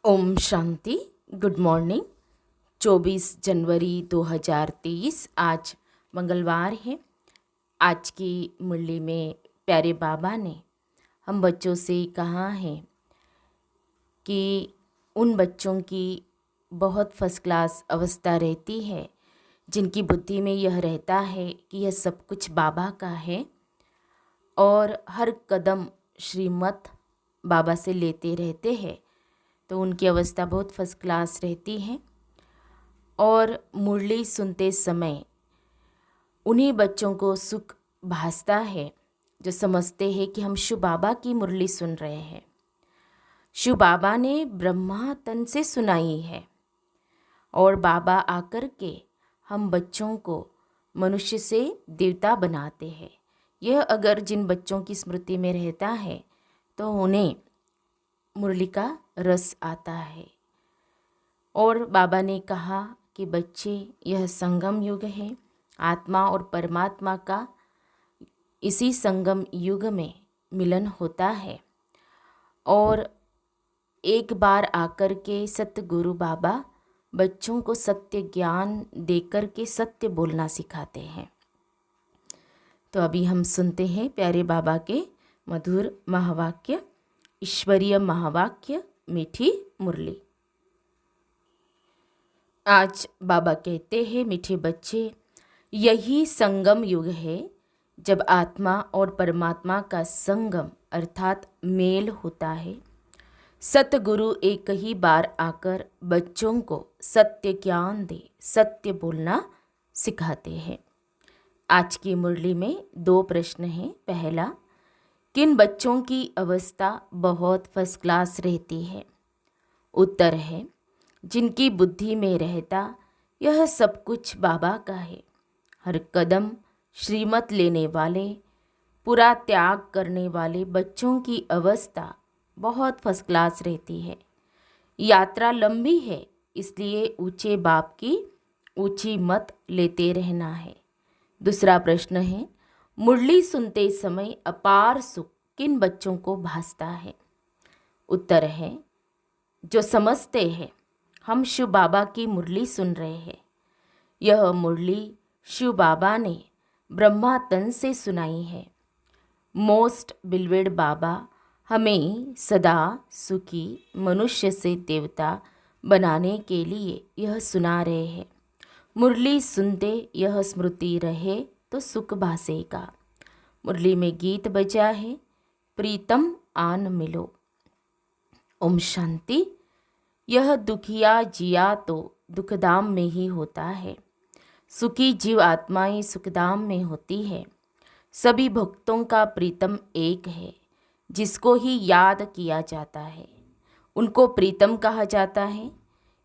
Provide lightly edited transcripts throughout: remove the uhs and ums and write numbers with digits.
Om Shanti. Good morning. 24 जनवरी 2023 आज मंगलवार है। आज की मुरली में प्यारे बाबा ने हम बच्चों से कहा है कि उन बच्चों की बहुत फर्स्ट क्लास अवस्था रहती है जिनकी बुद्धि में यह रहता है कि यह सब कुछ बाबा का है और हर कदम श्रीमत बाबा से लेते रहते हैं, तो उनकी अवस्था बहुत फर्स्ट क्लास रहती है। और मुरली सुनते समय उन्हीं बच्चों को सुख भासता है जो समझते हैं कि हम शिव बाबा की मुरली सुन रहे हैं। शिव बाबा ने ब्रह्मा तन से सुनाई है और बाबा आकर के हम बच्चों को मनुष्य से देवता बनाते हैं। यह अगर जिन बच्चों की स्मृति में रहता है तो उन्हें मुरली का रस आता है। और बाबा ने कहा कि बच्चे, यह संगम युग है, आत्मा और परमात्मा का इसी संगम युग में मिलन होता है। और एक बार आकर के सतगुरु बाबा बच्चों को सत्य ज्ञान देकर के सत्य बोलना सिखाते हैं। तो अभी हम सुनते हैं प्यारे बाबा के मधुर महावाक्य, ईश्वरीय महावाक्य, मीठी मुरली। आज बाबा कहते हैं, मीठे बच्चे, यही संगम युग है जब आत्मा और परमात्मा का संगम अर्थात मेल होता है। सतगुरु एक ही बार आकर बच्चों को सत्य ज्ञान दे सत्य बोलना सिखाते हैं। आज की मुरली में 2 प्रश्न हैं। पहला, किन बच्चों की अवस्था बहुत फर्स्ट क्लास रहती है? उत्तर है, जिनकी बुद्धि में रहता यह सब कुछ बाबा का है। हर कदम श्रीमत लेने वाले, पूरा त्याग करने वाले बच्चों की अवस्था बहुत फर्स्ट क्लास रहती है। यात्रा लंबी है, इसलिए ऊंचे बाप की ऊंची मत लेते रहना है। दूसरा प्रश्न है, मुरली सुनते समय अपार सुख किन बच्चों को भासता है? उत्तर है, जो समझते हैं हम शिव बाबा की मुरली सुन रहे हैं। यह मुरली शिव बाबा ने ब्रह्मा तन से सुनाई है। मोस्ट बिलवेड बाबा हमें सदा सुखी मनुष्य से देवता बनाने के लिए यह सुना रहे हैं। मुरली सुनते यह स्मृति रहे तो सुख भासेगा। मुरली में गीत बजा है, प्रीतम आन मिलो। ओम शांति। यह दुखिया जिया तो दुखधाम में ही होता है। सुखी जीव आत्माएं सुखधाम में होती है। सभी भक्तों का प्रीतम एक है, जिसको ही याद किया जाता है उनको प्रीतम कहा जाता है।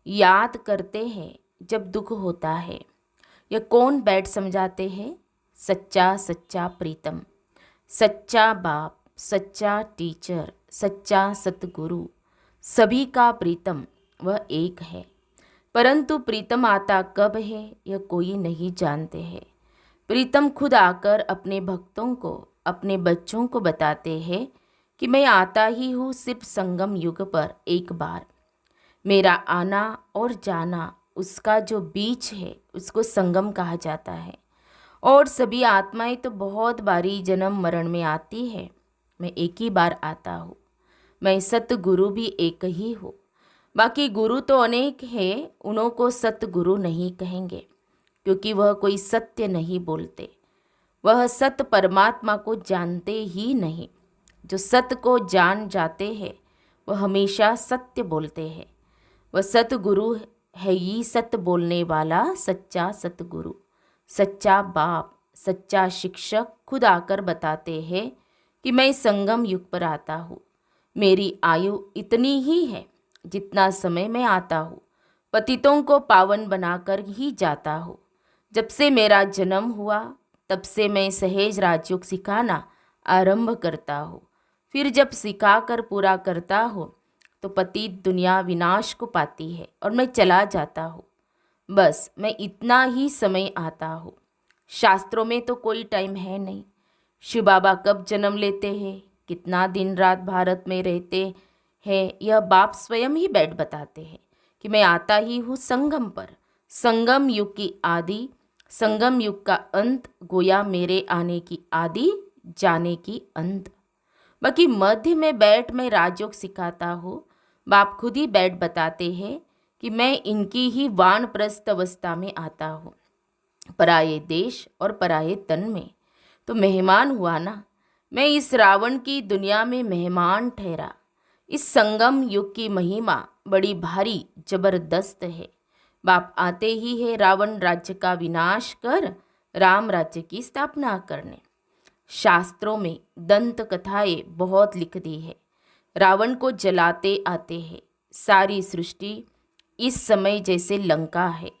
याद करते हैं जब दुख होता है। यह कौन बैठ समझाते हैं? सच्चा सच्चा प्रीतम, सच्चा बाप, सच्चा टीचर, सच्चा सतगुरु, सभी का प्रीतम वह एक है। परंतु प्रीतम आता कब है यह कोई नहीं जानते हैं। प्रीतम खुद आकर अपने भक्तों को, अपने बच्चों को बताते हैं कि मैं आता ही हूँ सिर्फ संगम युग पर एक बार। मेरा आना और जाना, उसका जो बीच है उसको संगम कहा जाता है। और सभी आत्माएं तो बहुत बारी जन्म मरण में आती है, मैं एक ही बार आता हूँ। मैं सतगुरु भी एक ही हूँ। बाकी गुरु तो अनेक है, उन्हों को सतगुरु नहीं कहेंगे क्योंकि वह कोई सत्य नहीं बोलते। वह सत्य परमात्मा को जानते ही नहीं। जो सत्य को जान जाते हैं वह हमेशा सत्य बोलते हैं। वह सतगुरु है ही सत्य बोलने वाला सच्चा सतगुरु, सच्चा बाप, सच्चा शिक्षक खुद आकर बताते हैं कि मैं संगम युग पर आता हूँ। मेरी आयु इतनी ही है जितना समय मैं आता हूँ। पतितों को पावन बनाकर ही जाता हूँ। जब से मेरा जन्म हुआ तब से मैं सहेज राजयोग सिखाना आरंभ करता हूँ। फिर जब सिखाकर पूरा करता हूँ तो पतित दुनिया विनाश को पाती है और मैं चला जाता हूँ। बस मैं इतना ही समय आता हूँ। शास्त्रों में तो कोई टाइम है नहीं। शिव बाबा कब जन्म लेते हैं, कितना दिन रात भारत में रहते है यह बाप स्वयं ही बैठ बताते हैं कि मैं आता ही हूँ संगम पर। संगम युग की आदि, संगम युग का अंत, गोया मेरे आने की आदि, जाने की अंत। बाकी मध्य में बैठ मैं राजयोग सिखाता हूँ। बाप खुद ही बैठ बताते हैं कि मैं इनकी ही वानप्रस्थ अवस्था में आता हूँ, पराये देश और पराये तन में। तो मेहमान हुआ ना, मैं इस रावण की दुनिया में मेहमान ठहरा। इस संगम युग की महिमा बड़ी भारी जबरदस्त है। बाप आते ही है रावण राज्य का विनाश कर राम राज्य की स्थापना करने। शास्त्रों में दंत कथाएं बहुत लिख दी है। रावण को जलाते आते हैं। सारी सृष्टि इस समय जैसे लंका है।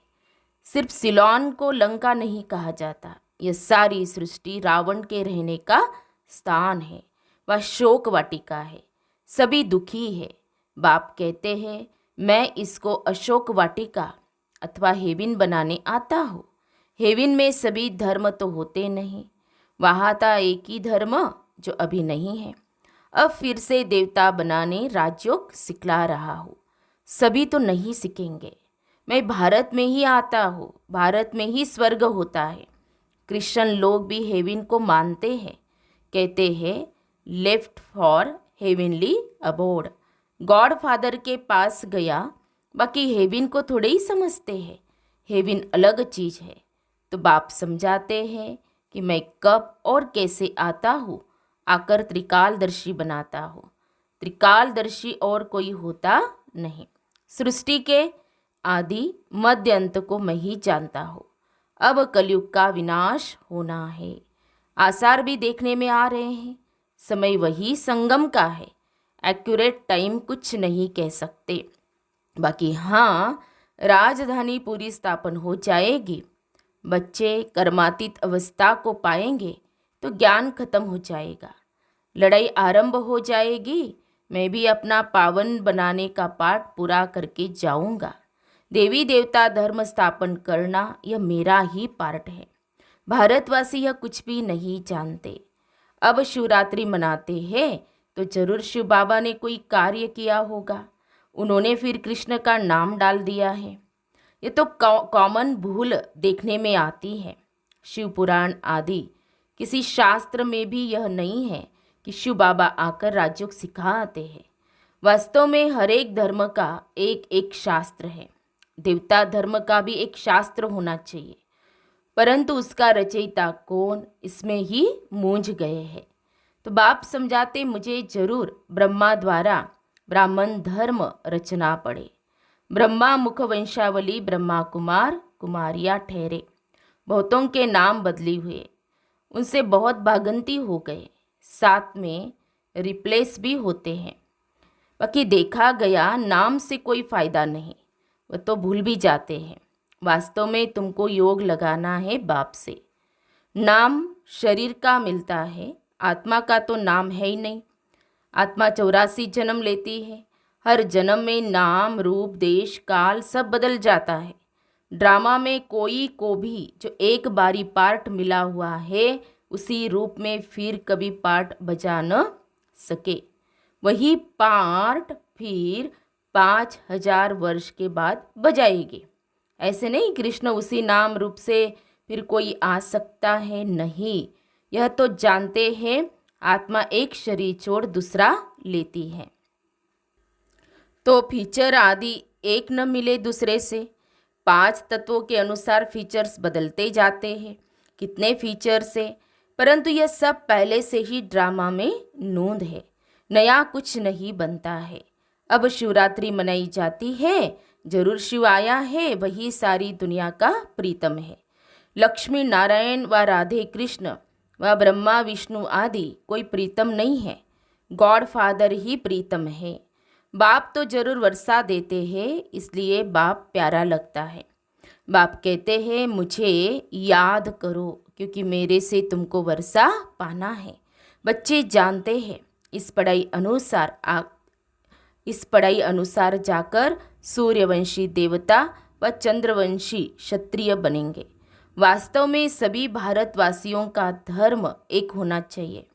सिर्फ सिलोन को लंका नहीं कहा जाता, यह सारी सृष्टि रावण के रहने का स्थान है। वह शोक वाटिका है, सभी दुखी है। बाप कहते हैं मैं इसको अशोक वाटिका अथवा हेविन बनाने आता हूँ। हेविन में सभी धर्म तो होते नहीं, वहाँ था एक ही धर्म जो अभी नहीं है। अब फिर से देवता बनाने राजयोग सिखला रहा हूँ। सभी तो नहीं सीखेंगे। मैं भारत में ही आता हूँ, भारत में ही स्वर्ग होता है। क्रिश्चियन लोग भी हेविन को मानते हैं, कहते हैं left for heavenly abode. God father के पास गया, बाकी हेविन को थोड़े ही समझते हैं। हेविन अलग चीज़ है। तो बाप समझाते हैं कि मैं कब और कैसे आता हूँ, आकर त्रिकालदर्शी बनाता हूँ। त्रिकालदर्शी और कोई होता नहीं। सृष्टि के आदि मध्य अंत को मैं ही जानता हूँ। अब कलयुग का विनाश होना है। आसार भी देखने में आ रहे हैं। समय वही संगम का है। एक्यूरेट टाइम कुछ नहीं कह सकते। बाकी हाँ, राजधानी पूरी स्थापन हो जाएगी। बच्चे कर्मातीत अवस्था को पाएंगे तो ज्ञान खत्म हो जाएगा। लड़ाई आरंभ हो जाएगी। मैं भी अपना पावन बनाने का पाठ पूरा करके जाऊंगा। देवी देवता धर्म स्थापन करना यह मेरा ही पार्ट है। भारतवासी यह कुछ भी नहीं जानते। अब शिवरात्रि मनाते हैं तो जरूर शिव बाबा ने कोई कार्य किया होगा। उन्होंने फिर कृष्ण का नाम डाल दिया है। ये तो कॉमन भूल देखने में आती है। शिव पुराण आदि किसी शास्त्र में भी यह नहीं है कि शिव बाबा आकर राजयोग सिखाते हैं। वास्तव में हर एक धर्म का एक एक शास्त्र है। देवता धर्म का भी एक शास्त्र होना चाहिए, परंतु उसका रचयिता कौन, इसमें ही मूंझ गए हैं। तो बाप समझाते मुझे जरूर ब्रह्मा द्वारा ब्राह्मण धर्म रचना पड़े। ब्रह्मा मुख वंशावली ब्रह्मा कुमार कुमारियाँ ठहरे। बहुतों के नाम बदली हुए, उनसे बहुत भागंती हो गए, साथ में रिप्लेस भी होते हैं। बाकी देखा गया नाम से कोई फ़ायदा नहीं, वह तो भूल भी जाते हैं। वास्तव में तुमको योग लगाना है बाप से। नाम शरीर का मिलता है, आत्मा का तो नाम है ही नहीं। आत्मा 84 जन्म लेती है। हर जन्म में नाम रूप देश काल सब बदल जाता है। ड्रामा में कोई को भी जो एक बारी पार्ट मिला हुआ है उसी रूप में फिर कभी पार्ट बजा न सके। वही पार्ट फिर 5000 वर्ष के बाद बजाएगी। ऐसे नहीं कृष्ण उसी नाम रूप से फिर कोई आ सकता है, नहीं। यह तो जानते हैं आत्मा एक शरीर छोड़ दूसरा लेती है, तो फीचर आदि एक न मिले दूसरे से। 5 तत्वों के अनुसार फीचर्स बदलते जाते हैं। कितने फीचर्स है, परंतु यह सब पहले से ही ड्रामा में नोंद है। नया कुछ नहीं बनता है। अब शिवरात्रि मनाई जाती है, जरूर शिव आया है, वही सारी दुनिया का प्रीतम है। लक्ष्मी नारायण व राधे कृष्ण व ब्रह्मा विष्णु आदि कोई प्रीतम नहीं है। गॉड फादर ही प्रीतम है। बाप तो जरूर वर्षा देते हैं, इसलिए बाप प्यारा लगता है। बाप कहते हैं मुझे याद करो, क्योंकि मेरे से तुमको वर्षा पाना है। बच्चे जानते हैं इस पढ़ाई अनुसार जाकर सूर्यवंशी देवता व चंद्रवंशी क्षत्रिय बनेंगे। वास्तव में सभी भारतवासियों का धर्म एक होना चाहिए,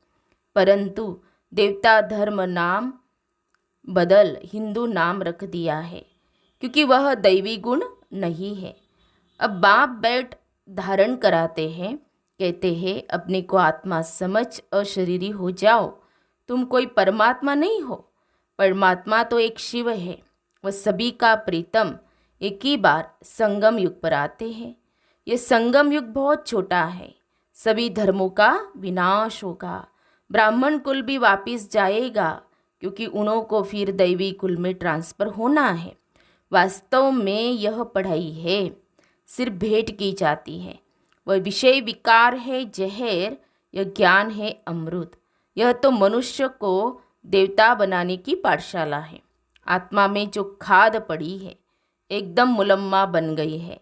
परंतु देवता धर्म नाम बदल हिंदू नाम रख दिया है, क्योंकि वह दैवी गुण नहीं है। अब बाप बैठ धारण कराते हैं, कहते हैं अपने को आत्मा समझ अशरीरी हो जाओ, तुम कोई परमात्मा नहीं हो। परमात्मा तो एक शिव है, वह सभी का प्रीतम। एक ही बार संगम युग पर आते हैं। ये संगम युग बहुत छोटा है, सभी धर्मों का विनाश होगा, ब्राह्मण कुल भी वापिस जाएगा, क्योंकि उन्हों को फिर दैवी कुल में ट्रांसफ़र होना है। वास्तव में यह पढ़ाई है, सिर्फ भेंट की जाती है। वह विषय विकार है जहर, यह ज्ञान है अमृत। यह तो मनुष्य को देवता बनाने की पाठशाला है। आत्मा में जो खाद पड़ी है, एकदम मुलम्मा बन गई है,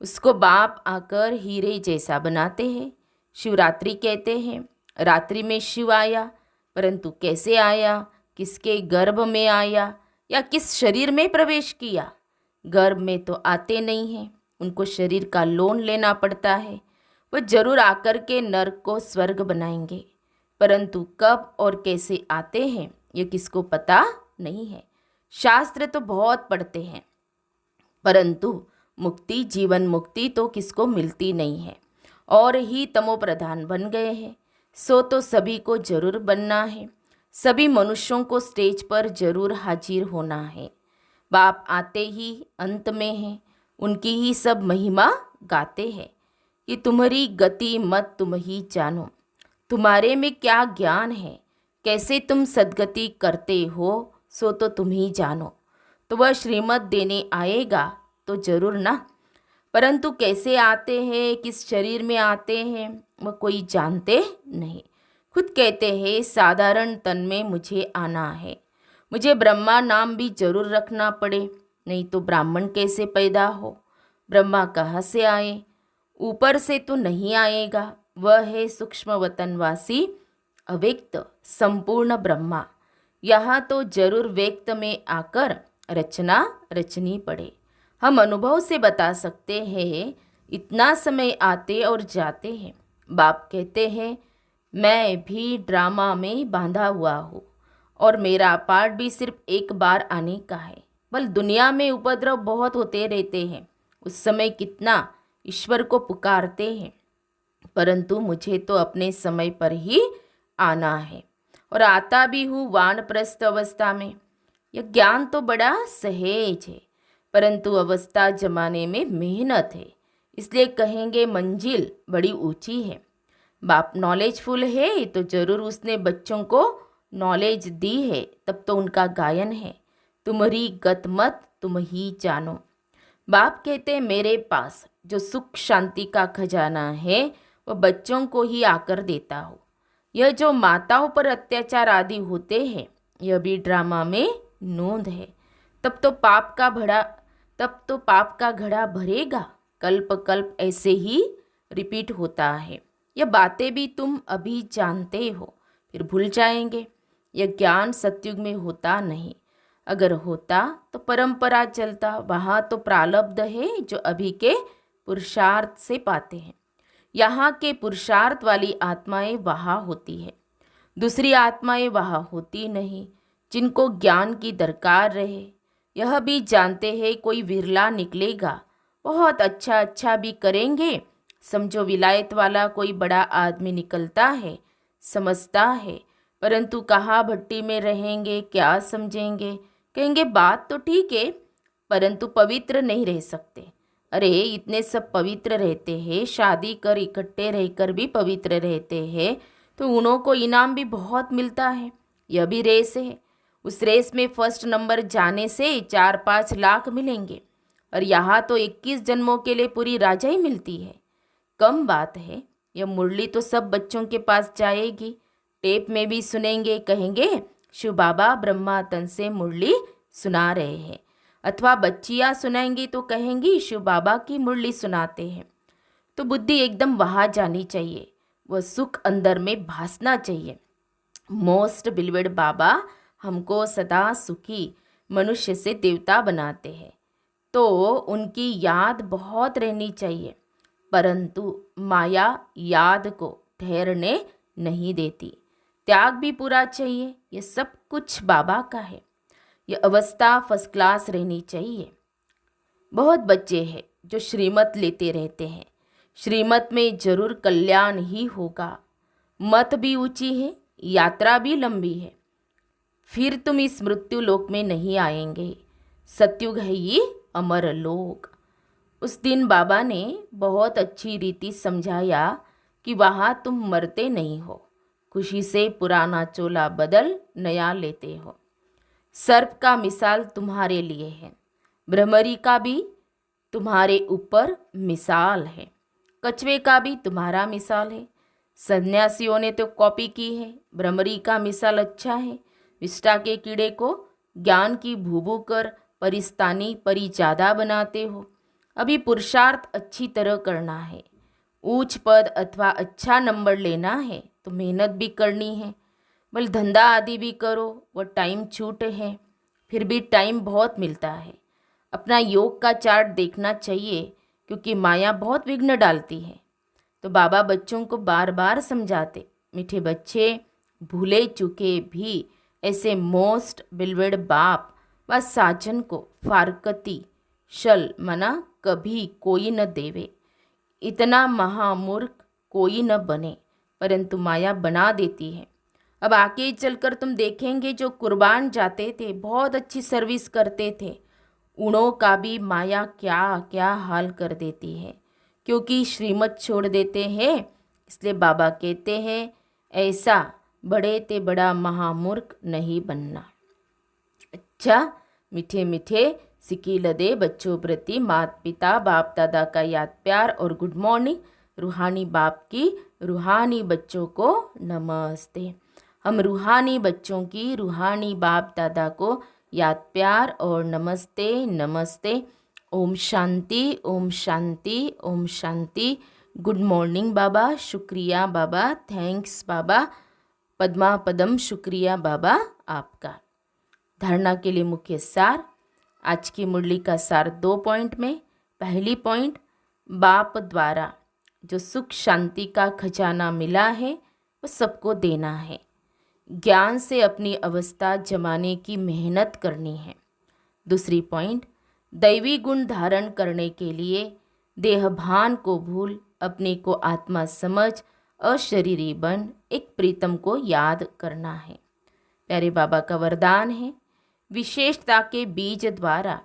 उसको बाप आकर हीरे जैसा बनाते हैं। शिवरात्रि कहते हैं, रात्रि में शिव आया, परंतु कैसे आया, किसके गर्भ में आया या किस शरीर में प्रवेश किया? गर्भ में तो आते नहीं हैं, उनको शरीर का लोन लेना पड़ता है। वह जरूर आकर के नर्क को स्वर्ग बनाएंगे, परंतु कब और कैसे आते हैं ये किसको पता नहीं है। शास्त्र तो बहुत पढ़ते हैं, परंतु मुक्ति, जीवन मुक्ति तो किसको मिलती नहीं है, और ही तमो प्रधान बन गए हैं। सो तो सभी को जरूर बनना है, सभी मनुष्यों को स्टेज पर जरूर हाजिर होना है। बाप आते ही अंत में हैं, उनकी ही सब महिमा गाते हैं। कि तुम्हारी गति मत तुम ही जानो, तुम्हारे में क्या ज्ञान है, कैसे तुम सद्गति करते हो, सो तो तुम ही जानो। तो वह श्रीमत देने आएगा तो जरूर ना, परंतु कैसे आते हैं, किस शरीर में आते हैं, वह कोई जानते नहीं। खुद कहते हैं साधारण तन में मुझे आना है, मुझे ब्रह्मा नाम भी जरूर रखना पड़े, नहीं तो ब्राह्मण कैसे पैदा हो। ब्रह्मा कहाँ से आए, ऊपर से तो नहीं आएगा, वह है सूक्ष्म वतनवासी अव्यक्त संपूर्ण ब्रह्मा। यहाँ तो जरूर व्यक्त में आकर रचना रचनी पड़े। हम अनुभव से बता सकते हैं, इतना समय आते और जाते हैं। बाप कहते हैं मैं भी ड्रामा में बांधा हुआ हूँ, और मेरा पार्ट भी सिर्फ एक बार आने का है। बल दुनिया में उपद्रव बहुत होते रहते हैं, उस समय कितना ईश्वर को पुकारते हैं, परंतु मुझे तो अपने समय पर ही आना है, और आता भी हूँ वानप्रस्थ अवस्था में। यह ज्ञान तो बड़ा सहज है, परंतु अवस्था जमाने में मेहनत है, इसलिए कहेंगे मंजिल बड़ी ऊंची है। बाप नॉलेजफुल है तो जरूर उसने बच्चों को नॉलेज दी है, तब तो उनका गायन है, तुम्हारी गत मत तुम ही जानो। बाप कहते हैं मेरे पास जो सुख शांति का खजाना है वह बच्चों को ही आकर देता हो। यह जो माताओं पर अत्याचार आदि होते हैं, यह भी ड्रामा में नोंद है। तब तो पाप का घड़ा भरेगा, कल्प कल्प ऐसे ही रिपीट होता है। यह बातें भी तुम अभी जानते हो, फिर भूल जाएंगे। यह ज्ञान सतयुग में होता नहीं, अगर होता तो परंपरा चलता, वहाँ तो प्रारब्ध है जो अभी के पुरुषार्थ से पाते हैं। यहाँ के पुरुषार्थ वाली आत्माएं वहाँ होती है, दूसरी आत्माएं वहाँ होती नहीं, जिनको ज्ञान की दरकार रहे। यह भी जानते हैं कोई विरला निकलेगा, बहुत अच्छा अच्छा भी करेंगे। समझो विलायत वाला कोई बड़ा आदमी निकलता है, समझता है, परंतु कहाँ भट्टी में रहेंगे, क्या समझेंगे, कहेंगे बात तो ठीक है, परंतु पवित्र नहीं रह सकते। अरे इतने सब पवित्र रहते हैं, शादी कर इकट्ठे रहकर भी पवित्र रहते हैं, तो उन्हों को इनाम भी बहुत मिलता है। यह भी रेस है, उस रेस में फर्स्ट नंबर जाने से 4-5 लाख मिलेंगे, और यहाँ तो 21 जन्मों के लिए पूरी राजाई मिलती है। कम बात है, यह मुरली तो सब बच्चों के पास जाएगी, टेप में भी सुनेंगे, कहेंगे शिव बाबा ब्रह्मा तन से मुरली सुना रहे हैं, अथवा बच्चियाँ सुनाएंगी तो कहेंगी शिव बाबा की मुरली सुनाते हैं। तो बुद्धि एकदम वहाँ जानी चाहिए, वह सुख अंदर में भासना चाहिए। मोस्ट बिलवेड बाबा हमको सदा सुखी मनुष्य से देवता बनाते हैं, तो उनकी याद बहुत रहनी चाहिए, परंतु माया याद को ठहरने नहीं देती। त्याग भी पूरा चाहिए, ये सब कुछ बाबा का है। ये अवस्था फर्स्ट क्लास रहनी चाहिए। बहुत बच्चे हैं जो श्रीमत लेते रहते हैं, श्रीमत में जरूर कल्याण ही होगा। मत भी ऊंची है, यात्रा भी लंबी है, फिर तुम इस मृत्यु लोक में नहीं आएंगे। सतयुग है ये अमर लोक। उस दिन बाबा ने बहुत अच्छी रीति समझाया कि वहाँ तुम मरते नहीं हो, खुशी से पुराना चोला बदल नया लेते हो। सर्प का मिसाल तुम्हारे लिए है, भ्रमरी का भी तुम्हारे ऊपर मिसाल है, कछुए का भी तुम्हारा मिसाल है। सन्यासियों ने तो कॉपी की है, भ्रमरी का मिसाल अच्छा है। विष्टा के कीड़े को ज्ञान की भूभू कर परिस्तानी परी ज्यादा बनाते हो। अभी पुरुषार्थ अच्छी तरह करना है, ऊंच पद अथवा अच्छा नंबर लेना है तो मेहनत भी करनी है। बल धंधा आदि भी करो, वह टाइम छूट है, फिर भी टाइम बहुत मिलता है। अपना योग का चार्ट देखना चाहिए क्योंकि माया बहुत विघ्न डालती है। तो बाबा बच्चों को बार बार समझाते, मीठे बच्चे, भूले चुके भी ऐसे मोस्ट बिलवेड बाप व साजन को फारकती शल मना कभी कोई न देवे। इतना महामूर्ख कोई न बने, परंतु माया बना देती है। अब आगे चलकर तुम देखेंगे जो कुर्बान जाते थे, बहुत अच्छी सर्विस करते थे, उनों का भी माया क्या क्या हाल कर देती है, क्योंकि श्रीमत छोड़ देते हैं। इसलिए बाबा कहते हैं ऐसा बड़े ते बड़ा महामूर्ख नहीं बनना। अच्छा, मीठे मीठे सिकील दे बच्चों प्रति माता पिता बाप दादा का याद प्यार और गुड मॉर्निंग। रूहानी बाप की रूहानी बच्चों को नमस्ते। हम रूहानी बच्चों की रूहानी बाप दादा को याद प्यार और नमस्ते नमस्ते। ओम शांति ओम शांति ओम शांति। गुड मॉर्निंग बाबा, शुक्रिया बाबा, थैंक्स बाबा, पद्मा पदम शुक्रिया बाबा आपका। धारणा के लिए मुख्य सार। आज की मुरली का सार 2 पॉइंट में। पहली पॉइंट, बाप द्वारा जो सुख शांति का खजाना मिला है वो सबको देना है। ज्ञान से अपनी अवस्था जमाने की मेहनत करनी है। दूसरी पॉइंट, दैवी गुण धारण करने के लिए देहभान को भूल अपने को आत्मा समझ अशरीरी बन एक प्रीतम को याद करना है। प्यारे बाबा का वरदान है, विशेषता के बीज द्वारा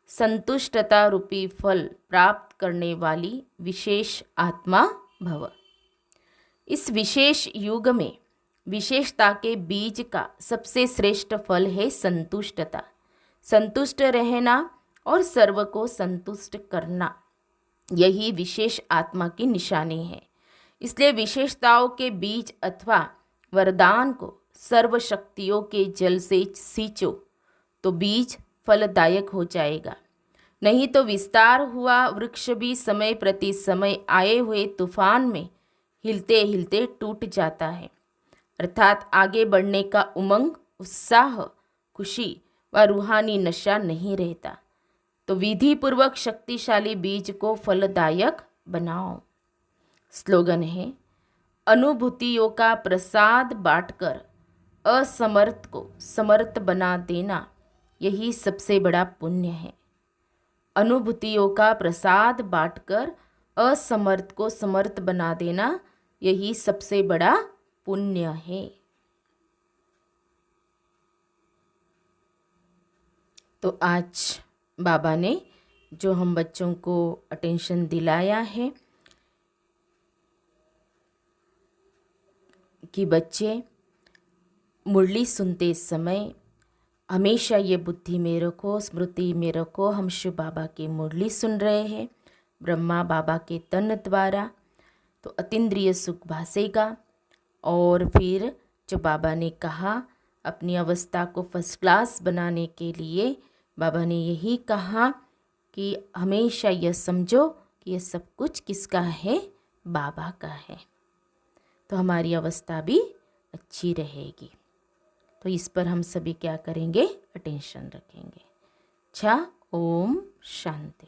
संतुष्टता रूपी फल प्राप्त करने वाली विशेष आत्मा भव। इस विशेष युग में विशेषता के बीज का सबसे श्रेष्ठ फल है संतुष्टता। संतुष्ट रहना और सर्व को संतुष्ट करना, यही विशेष आत्मा की निशानी है। इसलिए विशेषताओं के बीज अथवा वरदान को सर्व शक्तियों के जल से सींचो तो बीज फलदायक हो जाएगा। नहीं तो विस्तार हुआ वृक्ष भी समय प्रति समय आए हुए तूफान में हिलते हिलते टूट जाता है। अर्थात आगे बढ़ने का उमंग, उत्साह, खुशी व रूहानी नशा नहीं रहता। तो विधि पूर्वक शक्तिशाली बीज को फलदायक बनाओ। स्लोगन है, अनुभूतियों का प्रसाद बांटकर असमर्थ को समर्थ बना देना, यही सबसे बड़ा पुण्य है। अनुभूतियों का प्रसाद बांटकर असमर्थ को समर्थ बना देना, यही सबसे बड़ा पुण्य है। तो आज बाबा ने जो हम बच्चों को अटेंशन दिलाया है कि बच्चे मुरली सुनते समय हमेशा ये बुद्धि में रखो, स्मृति में रखो, हम शिव बाबा की मुरली सुन रहे हैं ब्रह्मा बाबा के तन द्वारा, तो अतीन्द्रिय सुख भासेगा। और फिर जो बाबा ने कहा अपनी अवस्था को फर्स्ट क्लास बनाने के लिए, बाबा ने यही कहा कि हमेशा यह समझो कि यह सब कुछ किसका है, बाबा का है, तो हमारी अवस्था भी अच्छी रहेगी। तो इस पर हम सभी क्या करेंगे, अटेंशन रखेंगे। अच्छा, ओम शांति।